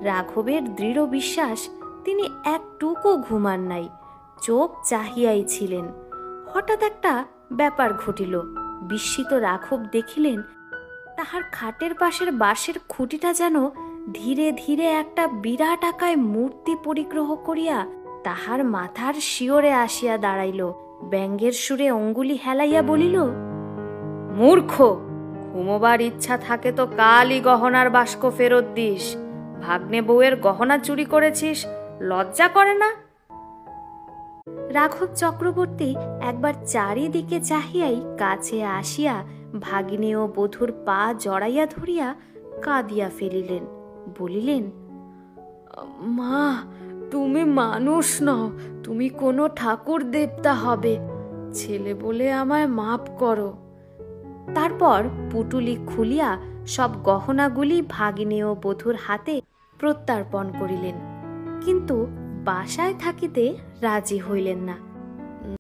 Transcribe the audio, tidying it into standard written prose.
রাঘবের দৃঢ় বিশ্বাস তিনি একটুকু ঘুমান নাই, চোখ চাহিয়াই ছিলেন। হঠাৎ একটা ব্যাপার ঘটিল। বিস্মিত রাঘব দেখিলেন তাহার খাটের পাশের বাঁশের খুঁটিটা যেন ধীরে ধীরে একটা বিরাট আকায় মূর্তি পরিগ্রহ করিয়া তাহার মাথার শিওরে আসিয়া দাঁড়াইল। ব্যঙ্গের সুরে অঙ্গুলি হেলাইয়া বলিল, মূর্খ, ঘুমোবার ইচ্ছা থাকে তো কালই গহনার বাস্ক ফেরত দিস। ভাগ্নে বউয়ের গহনা চুরি করেছিস, লজ্জা করে না? রাঘব চক্রবর্তী একবার চারিদিকে চাহিয়াই কাছে আসিয়া ভাগিনী ও বধূর পা জড়াইয়া ধরিয়া কাঁদিয়া ফেলিলেন। বলিলেন, মা, তুমি মানুষ নও, তুমি কোনো ঠাকুর দেবতা হবে। ছেলে বলে আমায় মাপ করো। তারপর পুটুলি খুলিয়া সব গহনাগুলি ভাগিনী ও বধূর হাতে প্রত্যর্পণ করিলেন, কিন্তু বাসায় থাকিতে রাজি হইলেন না।